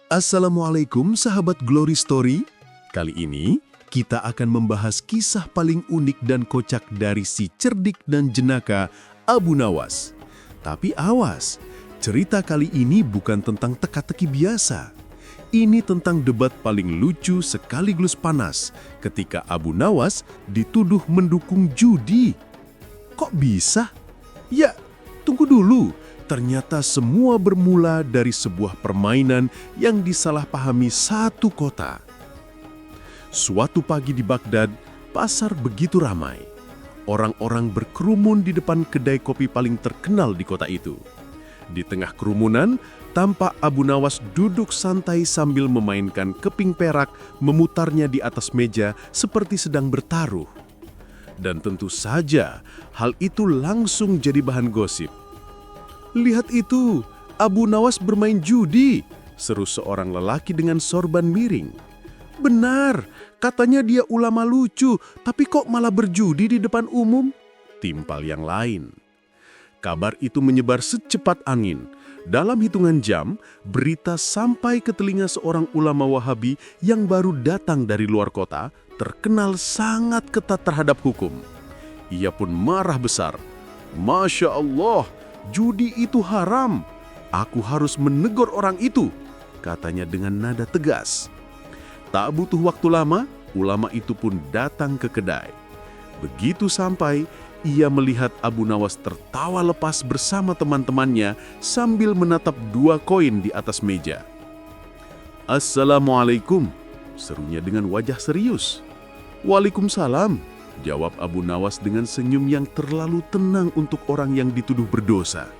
Assalamualaikum sahabat Glory Story. Kali ini kita akan membahas kisah paling unik dan kocak dari si cerdik dan jenaka Abu Nawas. Tapi awas, cerita kali ini bukan tentang teka-teki biasa. Ini tentang debat paling lucu sekaligus panas ketika Abu Nawas dituduh mendukung judi. Kok bisa? Ya, tunggu dulu. Ternyata semua bermula dari sebuah permainan yang disalahpahami satu kota. Suatu pagi di Baghdad, pasar begitu ramai. Orang-orang berkerumun di depan kedai kopi paling terkenal di kota itu. Di tengah kerumunan, tampak Abu Nawas duduk santai sambil memainkan keping perak, memutarnya di atas meja seperti sedang bertaruh. Dan tentu saja, hal itu langsung jadi bahan gosip. "Lihat itu, Abu Nawas bermain judi," seru seorang lelaki dengan sorban miring. "Benar, katanya dia ulama lucu, tapi kok malah berjudi di depan umum?" timpal yang lain. Kabar itu menyebar secepat angin. Dalam hitungan jam, berita sampai ke telinga seorang ulama Wahabi yang baru datang dari luar kota, terkenal sangat ketat terhadap hukum. Ia pun marah besar. "Masya Allah, judi itu haram. Aku harus menegur orang itu," katanya dengan nada tegas. Tak butuh waktu lama, ulama itu pun datang ke kedai. Begitu sampai, ia melihat Abu Nawas tertawa lepas bersama teman-temannya sambil menatap 2 koin di atas meja. "Assalamualaikum," serunya dengan wajah serius. "Waalaikumsalam," jawab Abu Nawas dengan senyum yang terlalu tenang untuk orang yang dituduh berdosa.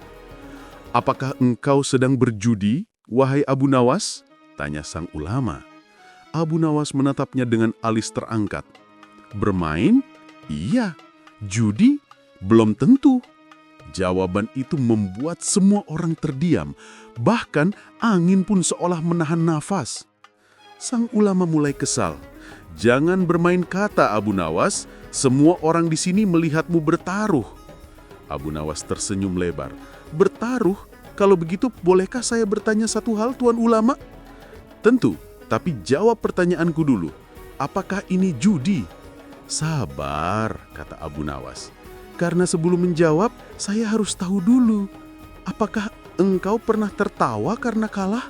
"Apakah engkau sedang berjudi, wahai Abu Nawas?" tanya sang ulama. Abu Nawas menatapnya dengan alis terangkat. "Bermain? Iya. Judi? Belum tentu." Jawaban itu membuat semua orang terdiam, bahkan angin pun seolah menahan nafas. Sang ulama mulai kesal. "Jangan bermain kata, Abu Nawas. Semua orang di sini melihatmu bertaruh." Abu Nawas tersenyum lebar. "Bertaruh? Kalau begitu, bolehkah saya bertanya satu hal, Tuan Ulama?" "Tentu, tapi jawab pertanyaanku dulu. Apakah ini judi?" "Sabar," kata Abu Nawas. "Karena sebelum menjawab, saya harus tahu dulu. Apakah engkau pernah tertawa karena kalah?"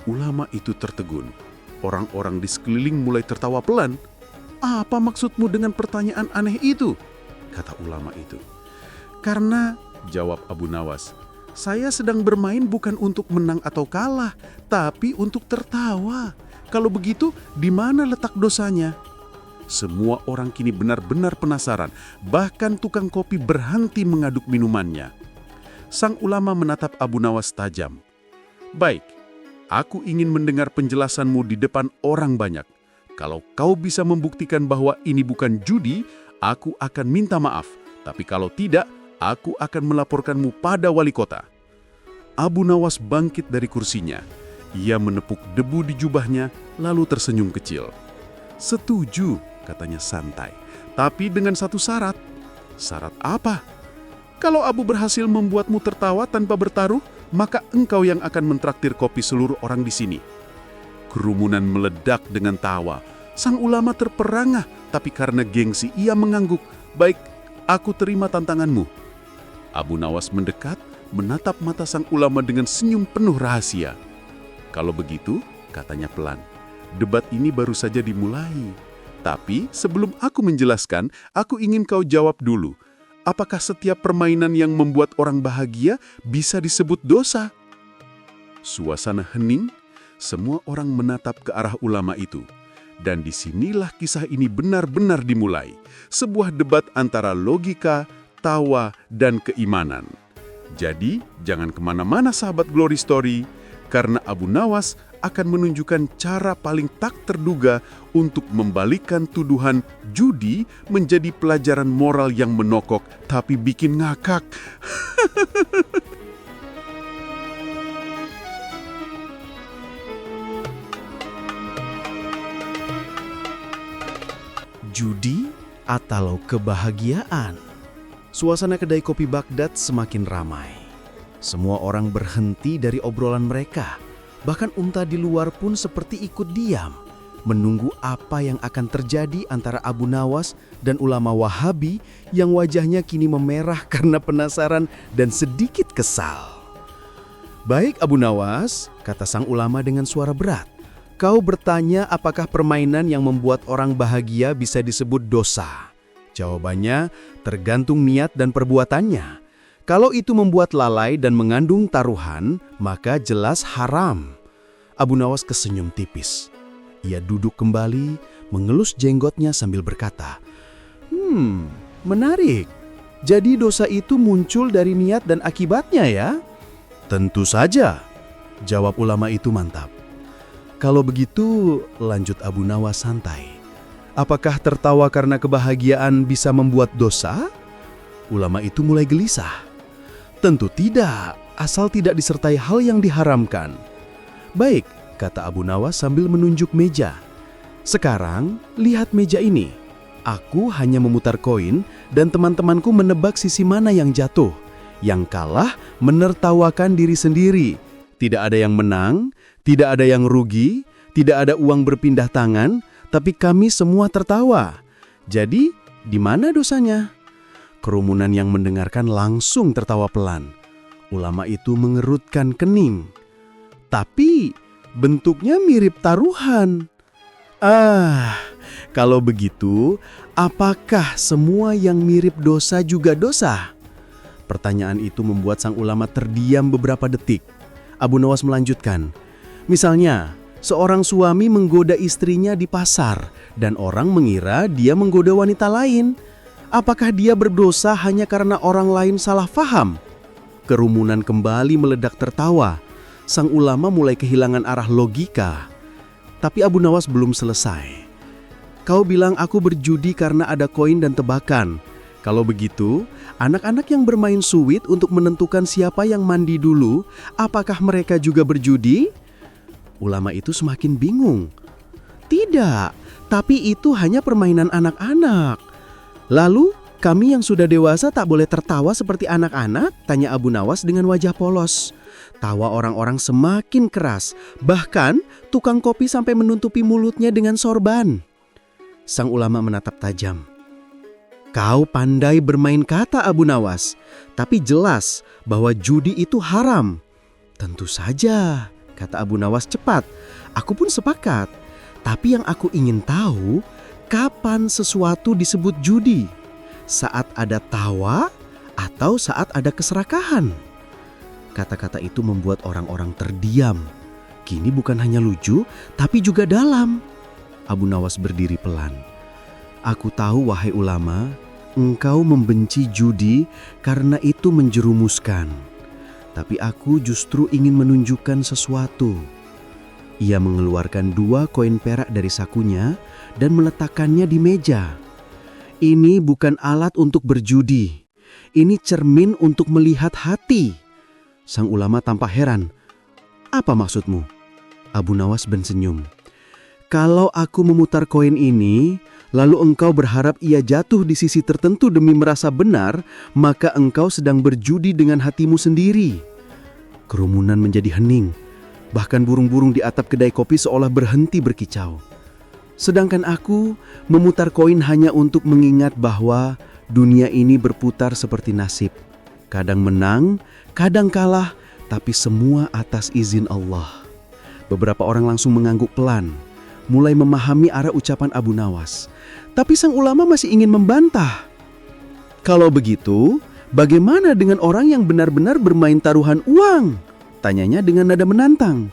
Ulama itu tertegun. Orang-orang di sekeliling mulai tertawa pelan. "Apa maksudmu dengan pertanyaan aneh itu?" kata ulama itu. "Karena," jawab Abu Nawas, "saya sedang bermain bukan untuk menang atau kalah, tapi untuk tertawa. Kalau begitu, di mana letak dosanya?" Semua orang kini benar-benar penasaran, bahkan tukang kopi berhenti mengaduk minumannya. Sang ulama menatap Abu Nawas tajam. "Baik, aku ingin mendengar penjelasanmu di depan orang banyak. Kalau kau bisa membuktikan bahwa ini bukan judi, aku akan minta maaf. Tapi kalau tidak, aku akan melaporkanmu pada wali kota." Abu Nawas bangkit dari kursinya. Ia menepuk debu di jubahnya, lalu tersenyum kecil. "Setuju," katanya santai. "Tapi dengan satu syarat." "Syarat apa?" "Kalau Abu berhasil membuatmu tertawa tanpa bertaruh, maka engkau yang akan mentraktir kopi seluruh orang di sini." Kerumunan meledak dengan tawa. Sang ulama terperangah, tapi karena gengsi ia mengangguk. "Baik, aku terima tantanganmu." Abu Nawas mendekat, menatap mata sang ulama dengan senyum penuh rahasia. "Kalau begitu," katanya pelan, "debat ini baru saja dimulai. Tapi sebelum aku menjelaskan, aku ingin kau jawab dulu. Apakah setiap permainan yang membuat orang bahagia bisa disebut dosa?" Suasana hening, semua orang menatap ke arah ulama itu. Dan disinilah kisah ini benar-benar dimulai. Sebuah debat antara logika, tawa, dan keimanan. Jadi, jangan kemana-mana sahabat Glory Story, karena Abu Nawas akan menunjukkan cara paling tak terduga untuk membalikkan tuduhan judi menjadi pelajaran moral yang menokok tapi bikin ngakak. Judi atau kebahagiaan? Suasana kedai kopi Baghdad semakin ramai. Semua orang berhenti dari obrolan mereka, Bahkan unta di luar pun seperti ikut diam, menunggu apa yang akan terjadi antara Abu Nawas dan ulama Wahabi yang wajahnya kini memerah karena penasaran dan sedikit kesal. "Baik Abu Nawas," kata sang ulama dengan suara berat. "Kau bertanya apakah permainan yang membuat orang bahagia bisa disebut dosa? Jawabannya tergantung niat dan perbuatannya. Kalau itu membuat lalai dan mengandung taruhan, maka jelas haram." Abu Nawas kesenyum tipis. Ia duduk kembali, mengelus jenggotnya sambil berkata, Menarik. Jadi dosa itu muncul dari niat dan akibatnya ya?" "Tentu saja," jawab ulama itu mantap. "Kalau begitu," lanjut Abu Nawas santai, "apakah tertawa karena kebahagiaan bisa membuat dosa?" Ulama itu mulai gelisah. "Tentu tidak, asal tidak disertai hal yang diharamkan." "Baik," kata Abu Nawas sambil menunjuk meja. "Sekarang, lihat meja ini. Aku hanya memutar koin dan teman-temanku menebak sisi mana yang jatuh. Yang kalah menertawakan diri sendiri. Tidak ada yang menang, tidak ada yang rugi, tidak ada uang berpindah tangan, tapi kami semua tertawa. Jadi, di mana dosanya?" Kerumunan yang mendengarkan langsung tertawa pelan. Ulama itu mengerutkan kening. "Tapi bentuknya mirip taruhan." Kalau begitu, apakah semua yang mirip dosa juga dosa?" Pertanyaan itu membuat sang ulama terdiam beberapa detik. Abu Nawas melanjutkan, "Misalnya, seorang suami menggoda istrinya di pasar dan orang mengira dia menggoda wanita lain. Apakah dia berdosa hanya karena orang lain salah faham?" Kerumunan kembali meledak tertawa. Sang ulama mulai kehilangan arah logika. Tapi Abu Nawas belum selesai. "Kau bilang aku berjudi karena ada koin dan tebakan. Kalau begitu, anak-anak yang bermain suit untuk menentukan siapa yang mandi dulu, apakah mereka juga berjudi?" Ulama itu semakin bingung. "Tidak, tapi itu hanya permainan anak-anak." "Lalu, kami yang sudah dewasa tak boleh tertawa seperti anak-anak?" tanya Abu Nawas dengan wajah polos. Tawa orang-orang semakin keras, bahkan tukang kopi sampai menutupi mulutnya dengan sorban. Sang ulama menatap tajam. "Kau pandai bermain kata Abu Nawas, tapi jelas bahwa judi itu haram." "Tentu saja," kata Abu Nawas cepat. "Aku pun sepakat. Tapi yang aku ingin tahu, kapan sesuatu disebut judi? Saat ada tawa atau saat ada keserakahan?" Kata-kata itu membuat orang-orang terdiam. Kini bukan hanya lucu, tapi juga dalam. Abu Nawas berdiri pelan. "Aku tahu, wahai ulama, engkau membenci judi karena itu menjerumuskan. Tapi aku justru ingin menunjukkan sesuatu." Ia mengeluarkan 2 koin perak dari sakunya dan meletakkannya di meja. "Ini bukan alat untuk berjudi. Ini cermin untuk melihat hati." Sang ulama tampak heran. "Apa maksudmu?" Abu Nawas bersenyum. "Kalau aku memutar koin ini, lalu engkau berharap ia jatuh di sisi tertentu demi merasa benar, maka engkau sedang berjudi dengan hatimu sendiri." Kerumunan menjadi hening. Bahkan burung-burung di atap kedai kopi seolah berhenti berkicau. "Sedangkan aku memutar koin hanya untuk mengingat bahwa dunia ini berputar seperti nasib. Kadang menang, kadang kalah, tapi semua atas izin Allah." Beberapa orang langsung mengangguk pelan, mulai memahami arah ucapan Abu Nawas. Tapi sang ulama masih ingin membantah. "Kalau begitu, bagaimana dengan orang yang benar-benar bermain taruhan uang?" tanyanya dengan nada menantang.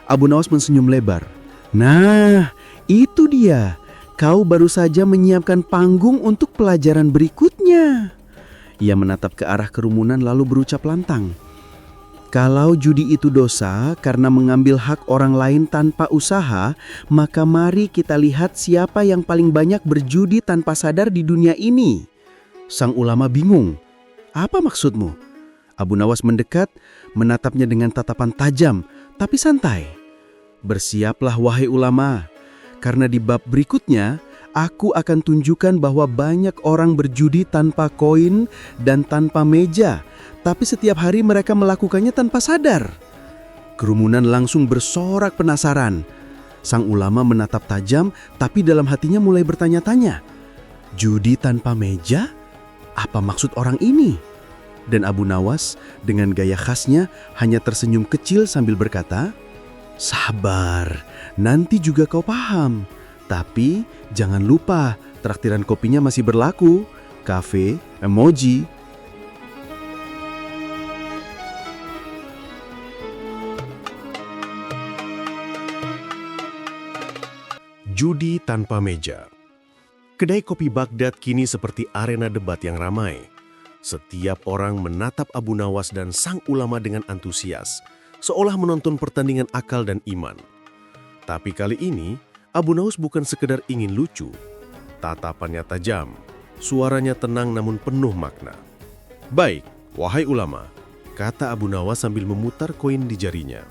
Abu Nawas mensenyum lebar. "Nah, itu dia. Kau baru saja menyiapkan panggung untuk pelajaran berikutnya." Ia menatap ke arah kerumunan lalu berucap lantang. "Kalau judi itu dosa karena mengambil hak orang lain tanpa usaha, maka mari kita lihat siapa yang paling banyak berjudi tanpa sadar di dunia ini." Sang ulama bingung. "Apa maksudmu?" Abu Nawas mendekat, menatapnya dengan tatapan tajam, tapi santai. "Bersiaplah wahai ulama, karena di bab berikutnya, aku akan tunjukkan bahwa banyak orang berjudi tanpa koin dan tanpa meja, tapi setiap hari mereka melakukannya tanpa sadar." Kerumunan langsung bersorak penasaran. Sang ulama menatap tajam, tapi dalam hatinya mulai bertanya-tanya. Judi tanpa meja? Apa maksud orang ini? Dan Abu Nawas dengan gaya khasnya hanya tersenyum kecil sambil berkata, "Sabar, nanti juga kau paham. Tapi jangan lupa, traktiran kopinya masih berlaku. Kafe, emoji." Judi tanpa meja. Kedai kopi Baghdad kini seperti arena debat yang ramai. Setiap orang menatap Abu Nawas dan sang ulama dengan antusias, seolah menonton pertandingan akal dan iman. Tapi kali ini, Abu Nawas bukan sekedar ingin lucu. Tatapannya tajam, suaranya tenang namun penuh makna. "Baik, wahai ulama," kata Abu Nawas sambil memutar koin di jarinya.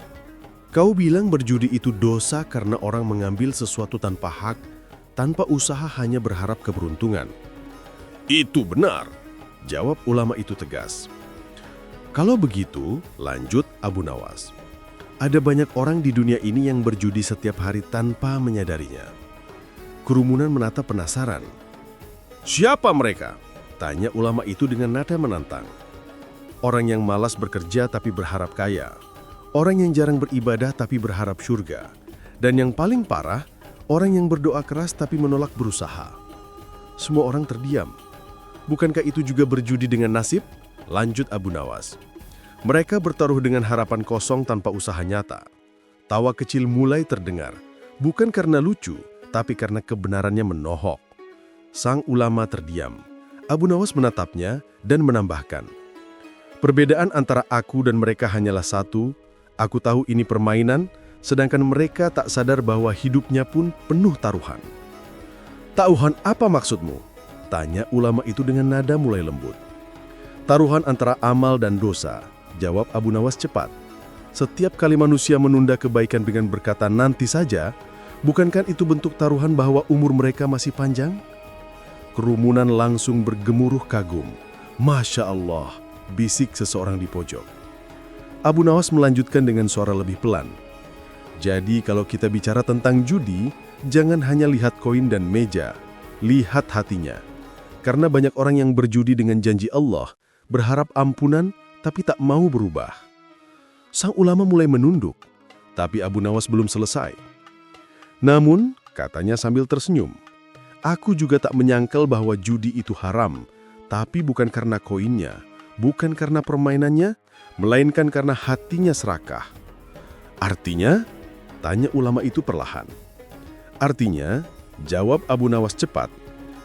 "Kau bilang berjudi itu dosa karena orang mengambil sesuatu tanpa hak, tanpa usaha hanya berharap keberuntungan." "Itu benar," jawab ulama itu tegas. "Kalau begitu," lanjut Abu Nawas, "ada banyak orang di dunia ini yang berjudi setiap hari tanpa menyadarinya." Kerumunan menatap penasaran. "Siapa mereka?" tanya ulama itu dengan nada menantang. "Orang yang malas bekerja tapi berharap kaya. Orang yang jarang beribadah tapi berharap surga. Dan yang paling parah, orang yang berdoa keras tapi menolak berusaha." Semua orang terdiam. "Bukankah itu juga berjudi dengan nasib?" lanjut Abu Nawas. "Mereka bertaruh dengan harapan kosong tanpa usaha nyata." Tawa kecil mulai terdengar, bukan karena lucu, tapi karena kebenarannya menohok. Sang ulama terdiam. Abu Nawas menatapnya dan menambahkan, "Perbedaan antara aku dan mereka hanyalah satu. Aku tahu ini permainan, sedangkan mereka tak sadar bahwa hidupnya pun penuh taruhan." "Taruhan apa maksudmu?" tanya ulama itu dengan nada mulai lembut. "Taruhan antara amal dan dosa," jawab Abu Nawas cepat. "Setiap kali manusia menunda kebaikan dengan berkata nanti saja, bukankah itu bentuk taruhan bahwa umur mereka masih panjang?" Kerumunan langsung bergemuruh kagum. "Masya Allah," bisik seseorang di pojok. Abu Nawas melanjutkan dengan suara lebih pelan. "Jadi kalau kita bicara tentang judi, jangan hanya lihat koin dan meja, lihat hatinya. Karena banyak orang yang berjudi dengan janji Allah, berharap ampunan tapi tak mau berubah." Sang ulama mulai menunduk, tapi Abu Nawas belum selesai. "Namun," katanya sambil tersenyum, "aku juga tak menyangkal bahwa judi itu haram, tapi bukan karena koinnya, bukan karena permainannya, melainkan karena hatinya serakah." "Artinya?" tanya ulama itu perlahan. "Artinya," jawab Abu Nawas cepat,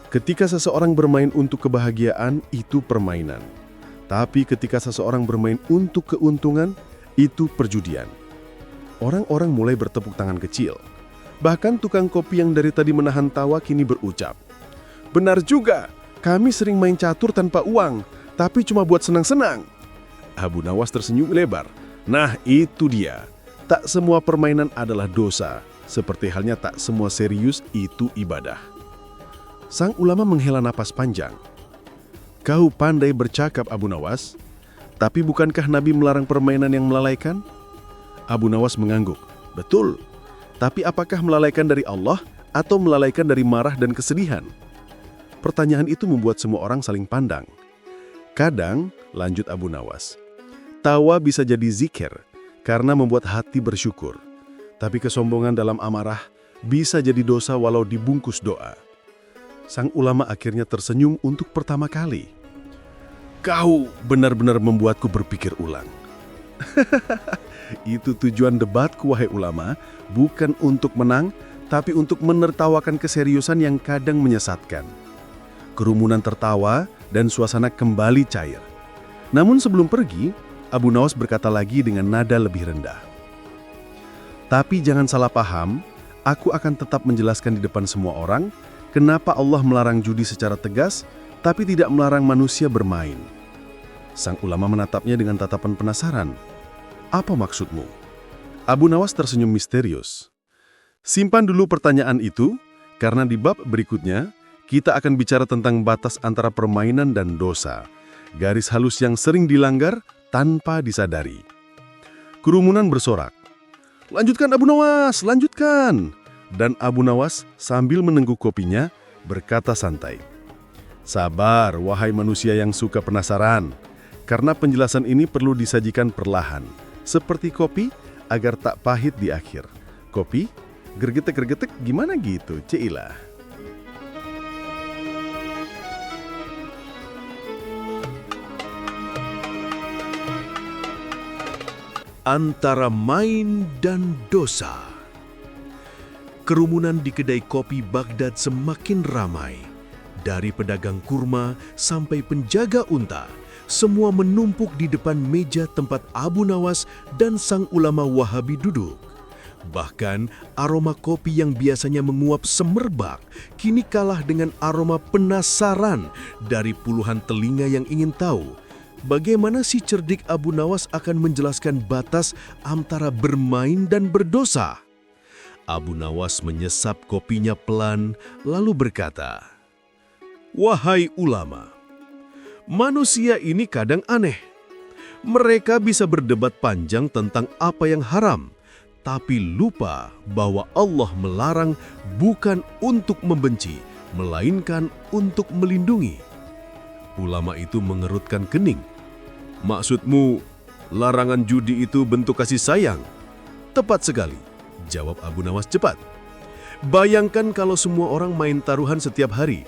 "ketika seseorang bermain untuk kebahagiaan, itu permainan. Tapi ketika seseorang bermain untuk keuntungan, itu perjudian." Orang-orang mulai bertepuk tangan kecil. Bahkan tukang kopi yang dari tadi menahan tawa kini berucap, "Benar juga, kami sering main catur tanpa uang, tapi cuma buat senang-senang." Abu Nawas tersenyum lebar. "Nah itu dia, tak semua permainan adalah dosa, seperti halnya tak semua serius itu ibadah." Sang ulama menghela napas panjang. "Kau pandai bercakap Abu Nawas, tapi bukankah Nabi melarang permainan yang melalaikan?" Abu Nawas mengangguk. "Betul, tapi apakah melalaikan dari Allah atau melalaikan dari marah dan kesedihan?" Pertanyaan itu membuat semua orang saling pandang. "Kadang," lanjut Abu Nawas, "tawa bisa jadi zikir karena membuat hati bersyukur. Tapi kesombongan dalam amarah bisa jadi dosa walau dibungkus doa." Sang ulama akhirnya tersenyum untuk pertama kali. "Kau benar-benar membuatku berpikir ulang." Itu tujuan debatku, wahai ulama, bukan untuk menang, tapi untuk menertawakan keseriusan yang kadang menyesatkan. Kerumunan tertawa dan suasana kembali cair. Namun sebelum pergi, Abu Nawas berkata lagi dengan nada lebih rendah, "Tapi jangan salah paham, aku akan tetap menjelaskan di depan semua orang kenapa Allah melarang judi secara tegas, tapi tidak melarang manusia bermain." Sang ulama menatapnya dengan tatapan penasaran. "Apa maksudmu?" Abu Nawas tersenyum misterius. "Simpan dulu pertanyaan itu, karena di bab berikutnya, kita akan bicara tentang batas antara permainan dan dosa. Garis halus yang sering dilanggar tanpa disadari." Kerumunan bersorak. Lanjutkan Abu Nawas, lanjutkan. Dan Abu Nawas sambil menengguk kopinya berkata santai, sabar wahai manusia yang suka penasaran. Karena penjelasan ini perlu disajikan perlahan. Seperti kopi agar tak pahit di akhir. Kopi, gergetek-gergetek gimana gitu, Ceilah. Antara main dan dosa. Kerumunan di kedai kopi Baghdad semakin ramai. Dari pedagang kurma sampai penjaga unta, semua menumpuk di depan meja tempat Abu Nawas dan sang ulama Wahabi duduk. Bahkan aroma kopi yang biasanya menguap semerbak, kini kalah dengan aroma penasaran dari puluhan telinga yang ingin tahu bagaimana si cerdik Abu Nawas akan menjelaskan batas antara bermain dan berdosa. Abu Nawas menyesap kopinya pelan, lalu berkata, wahai ulama, manusia ini kadang aneh. Mereka bisa berdebat panjang tentang apa yang haram, tapi lupa bahwa Allah melarang bukan untuk membenci, melainkan untuk melindungi. Ulama itu mengerutkan kening. Maksudmu, larangan judi itu bentuk kasih sayang? Tepat sekali, jawab Abu Nawas cepat. Bayangkan kalau semua orang main taruhan setiap hari.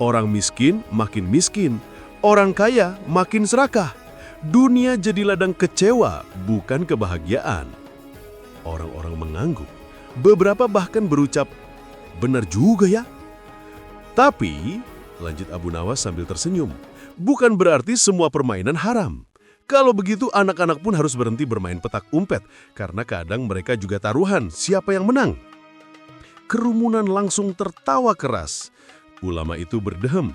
Orang miskin makin miskin, orang kaya makin serakah. Dunia jadi ladang kecewa, bukan kebahagiaan. Orang-orang mengangguk. Beberapa bahkan berucap, benar juga ya. Tapi, lanjut Abu Nawas sambil tersenyum, bukan berarti semua permainan haram. Kalau begitu anak-anak pun harus berhenti bermain petak umpet, karena kadang mereka juga taruhan siapa yang menang. Kerumunan langsung tertawa keras. Ulama itu berdehem.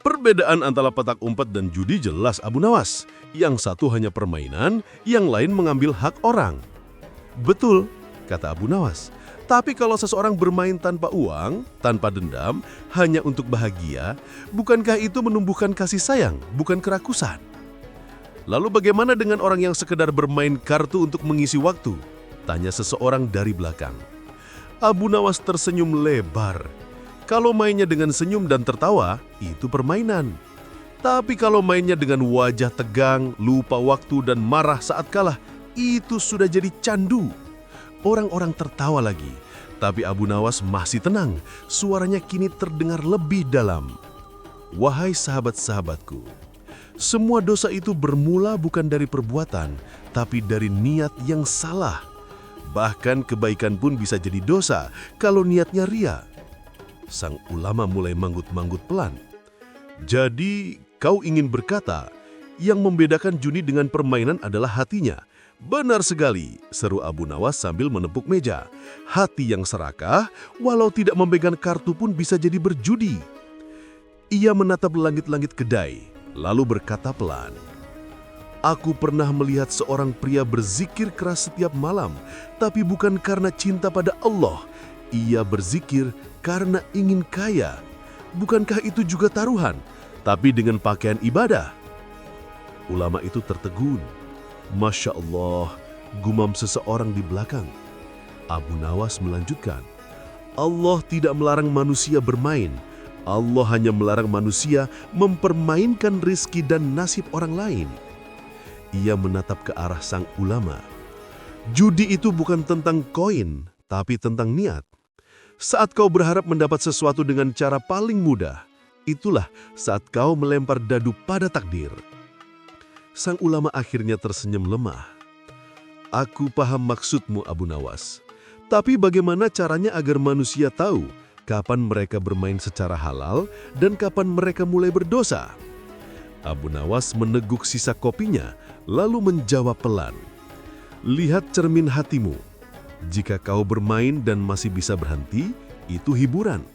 Perbedaan antara petak umpet dan judi jelas Abu Nawas. Yang satu hanya permainan, yang lain mengambil hak orang. Betul, kata Abu Nawas. Tapi kalau seseorang bermain tanpa uang, tanpa dendam, hanya untuk bahagia, bukankah itu menumbuhkan kasih sayang, bukan kerakusan? Lalu bagaimana dengan orang yang sekedar bermain kartu untuk mengisi waktu? Tanya seseorang dari belakang. Abu Nawas tersenyum lebar. Kalau mainnya dengan senyum dan tertawa, itu permainan. Tapi kalau mainnya dengan wajah tegang, lupa waktu dan marah saat kalah, itu sudah jadi candu. Orang-orang tertawa lagi, tapi Abu Nawas masih tenang. Suaranya kini terdengar lebih dalam. Wahai sahabat-sahabatku, semua dosa itu bermula bukan dari perbuatan, tapi dari niat yang salah. Bahkan kebaikan pun bisa jadi dosa kalau niatnya ria. Sang ulama mulai manggut-manggut pelan. Jadi, kau ingin berkata, yang membedakan judi dengan permainan adalah hatinya. Benar sekali, seru Abu Nawas sambil menepuk meja. Hati yang serakah, walau tidak memegang kartu pun bisa jadi berjudi. Ia menatap langit-langit kedai, lalu berkata pelan, aku pernah melihat seorang pria berzikir keras setiap malam, tapi bukan karena cinta pada Allah. Ia berzikir karena ingin kaya. Bukankah itu juga taruhan, tapi dengan pakaian ibadah? Ulama itu tertegun. Masya Allah, gumam seseorang di belakang. Abu Nawas melanjutkan, Allah tidak melarang manusia bermain. Allah hanya melarang manusia mempermainkan rizki dan nasib orang lain. Ia menatap ke arah sang ulama. Judi itu bukan tentang koin, tapi tentang niat. Saat kau berharap mendapat sesuatu dengan cara paling mudah, itulah saat kau melempar dadu pada takdir. Sang ulama akhirnya tersenyum lemah. Aku paham maksudmu, Abu Nawas. Tapi bagaimana caranya agar manusia tahu kapan mereka bermain secara halal dan kapan mereka mulai berdosa? Abu Nawas meneguk sisa kopinya, lalu menjawab pelan. Lihat cermin hatimu. Jika kau bermain dan masih bisa berhenti, itu hiburan.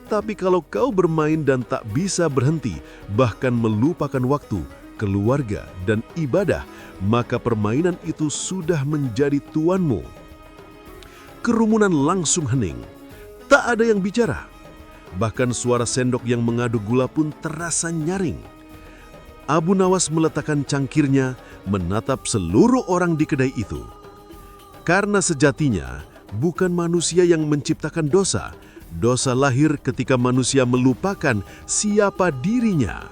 Tapi kalau kau bermain dan tak bisa berhenti, bahkan melupakan waktu, keluarga, dan ibadah, maka permainan itu sudah menjadi tuanmu. Kerumunan langsung hening. Tak ada yang bicara. Bahkan suara sendok yang mengaduk gula pun terasa nyaring. Abu Nawas meletakkan cangkirnya, menatap seluruh orang di kedai itu. Karena sejatinya bukan manusia yang menciptakan dosa. Dosa lahir ketika manusia melupakan siapa dirinya.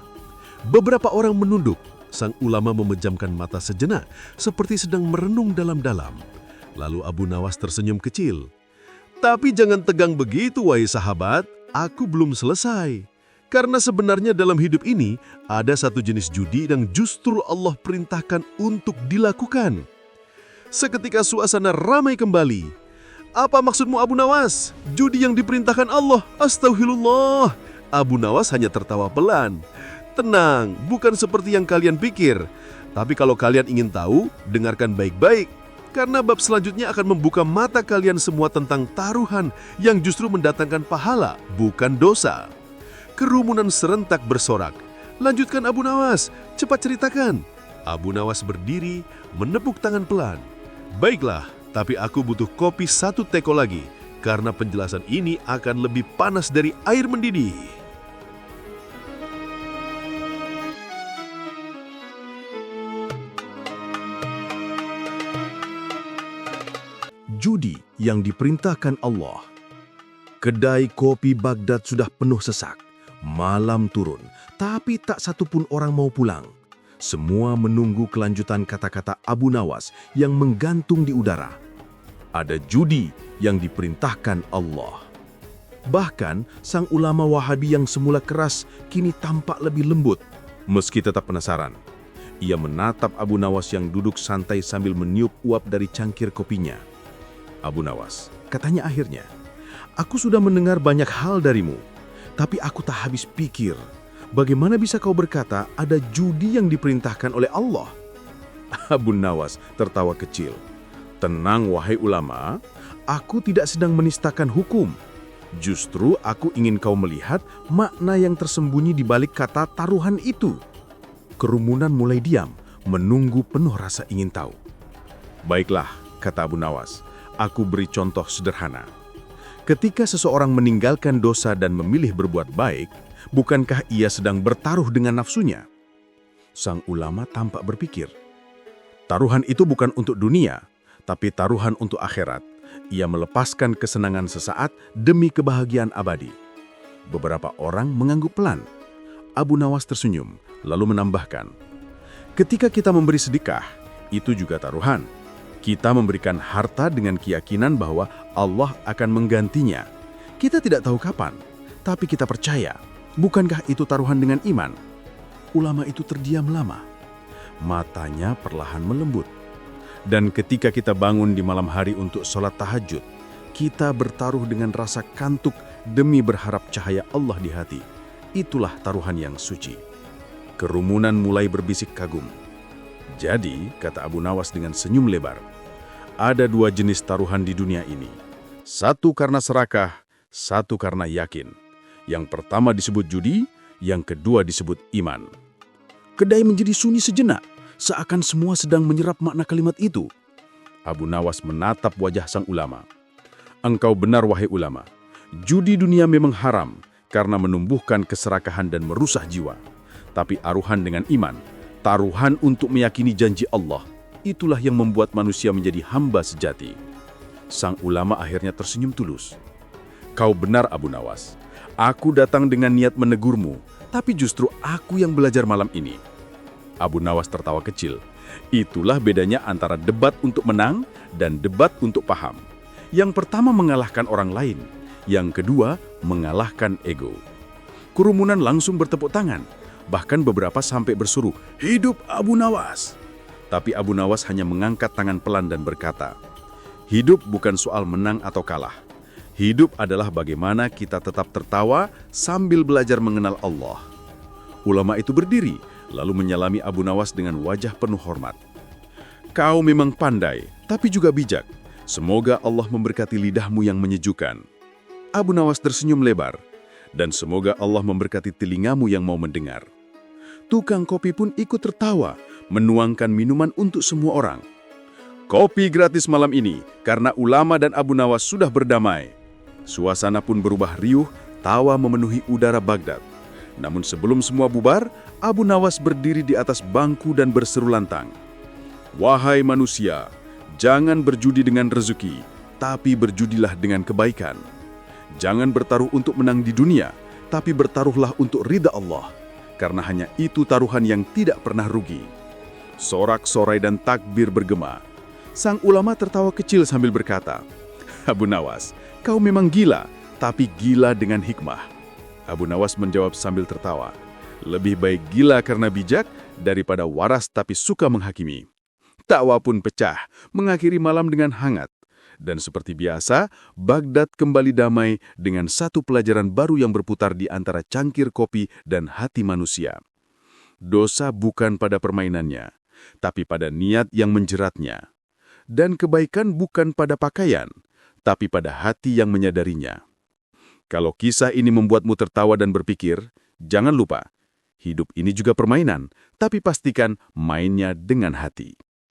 Beberapa orang menunduk. Sang ulama memejamkan mata sejenak, seperti sedang merenung dalam-dalam. Lalu Abu Nawas tersenyum kecil. Tapi jangan tegang begitu, wahai sahabat. Aku belum selesai. Karena sebenarnya dalam hidup ini, ada satu jenis judi yang justru Allah perintahkan untuk dilakukan. Seketika suasana ramai kembali. Apa maksudmu, Abu Nawas? Judi yang diperintahkan Allah. Astaghfirullah. Abu Nawas hanya tertawa pelan. Tenang, bukan seperti yang kalian pikir. Tapi kalau kalian ingin tahu, dengarkan baik-baik. Karena bab selanjutnya akan membuka mata kalian semua tentang taruhan yang justru mendatangkan pahala, bukan dosa. Kerumunan serentak bersorak. Lanjutkan, Abu Nawas, cepat ceritakan. Abu Nawas berdiri, menepuk tangan pelan. Baiklah, tapi aku butuh kopi 1 teko lagi, karena penjelasan ini akan lebih panas dari air mendidih. Judi yang diperintahkan Allah. Kedai kopi Baghdad sudah penuh sesak. Malam turun, tapi tak satu pun orang mau pulang. Semua menunggu kelanjutan kata-kata Abu Nawas yang menggantung di udara. Ada judi yang diperintahkan Allah. Bahkan, sang ulama Wahabi yang semula keras kini tampak lebih lembut. Meski tetap penasaran, ia menatap Abu Nawas yang duduk santai sambil meniup uap dari cangkir kopinya. Abu Nawas, katanya akhirnya, aku sudah mendengar banyak hal darimu, tapi aku tak habis pikir, bagaimana bisa kau berkata ada judi yang diperintahkan oleh Allah? Abu Nawas tertawa kecil. Tenang, wahai ulama, aku tidak sedang menistakan hukum. Justru aku ingin kau melihat makna yang tersembunyi di balik kata taruhan itu. Kerumunan mulai diam, menunggu penuh rasa ingin tahu. Baiklah, kata Abu Nawas. Aku beri contoh sederhana. Ketika seseorang meninggalkan dosa dan memilih berbuat baik, bukankah ia sedang bertaruh dengan nafsunya? Sang ulama tampak berpikir. Taruhan itu bukan untuk dunia, tapi taruhan untuk akhirat. Ia melepaskan kesenangan sesaat demi kebahagiaan abadi. Beberapa orang mengangguk pelan. Abu Nawas tersenyum, lalu menambahkan, ketika kita memberi sedekah, itu juga taruhan. Kita memberikan harta dengan keyakinan bahwa Allah akan menggantinya. Kita tidak tahu kapan, tapi kita percaya. Bukankah itu taruhan dengan iman? Ulama itu terdiam lama. Matanya perlahan melembut. Dan ketika kita bangun di malam hari untuk sholat tahajud, kita bertaruh dengan rasa kantuk demi berharap cahaya Allah di hati. Itulah taruhan yang suci. Kerumunan mulai berbisik kagum. Jadi, kata Abu Nawas dengan senyum lebar, ada 2 jenis taruhan di dunia ini. Satu karena serakah, satu karena yakin. Yang pertama disebut judi, yang kedua disebut iman. Kedai menjadi sunyi sejenak, seakan semua sedang menyerap makna kalimat itu. Abu Nawas menatap wajah sang ulama. Engkau benar, wahai ulama. Judi dunia memang haram karena menumbuhkan keserakahan dan merusak jiwa. Tapi aruhan dengan iman, taruhan untuk meyakini janji Allah, itulah yang membuat manusia menjadi hamba sejati. Sang ulama akhirnya tersenyum tulus. Kau benar, Abu Nawas. Aku datang dengan niat menegurmu, tapi justru aku yang belajar malam ini. Abu Nawas tertawa kecil. Itulah bedanya antara debat untuk menang dan debat untuk paham. Yang pertama mengalahkan orang lain, yang kedua mengalahkan ego. Kerumunan langsung bertepuk tangan, bahkan beberapa sampai berseru, "Hidup Abu Nawas!" Tapi Abu Nawas hanya mengangkat tangan pelan dan berkata, hidup bukan soal menang atau kalah. Hidup adalah bagaimana kita tetap tertawa sambil belajar mengenal Allah. Ulama itu berdiri, lalu menyalami Abu Nawas dengan wajah penuh hormat. Kau memang pandai, tapi juga bijak. Semoga Allah memberkati lidahmu yang menyejukkan. Abu Nawas tersenyum lebar, dan semoga Allah memberkati telingamu yang mau mendengar. Tukang kopi pun ikut tertawa, menuangkan minuman untuk semua orang. Kopi gratis malam ini karena ulama dan Abu Nawas sudah berdamai. Suasana pun berubah riuh, tawa memenuhi udara Baghdad. Namun sebelum semua bubar, Abu Nawas berdiri di atas bangku dan berseru lantang. Wahai manusia, Jangan berjudi dengan rezeki, tapi berjudilah dengan kebaikan. Jangan bertaruh untuk menang di dunia, tapi bertaruhlah untuk ridha Allah, karena hanya itu taruhan yang tidak pernah rugi. Sorak-sorai dan takbir bergema. Sang ulama tertawa kecil sambil berkata, Abu Nawas, kau memang gila, tapi gila dengan hikmah. Abu Nawas menjawab sambil tertawa, lebih baik gila karena bijak daripada waras tapi suka menghakimi. Takwa pun pecah, mengakhiri malam dengan hangat. Dan seperti biasa, Baghdad kembali damai dengan satu pelajaran baru yang berputar di antara cangkir kopi dan hati manusia. Dosa bukan pada permainannya, tapi pada niat yang menjeratnya. Dan kebaikan bukan pada pakaian, tapi pada hati yang menyadarinya. Kalau kisah ini membuatmu tertawa dan berpikir, jangan lupa, hidup ini juga permainan, tapi pastikan mainnya dengan hati.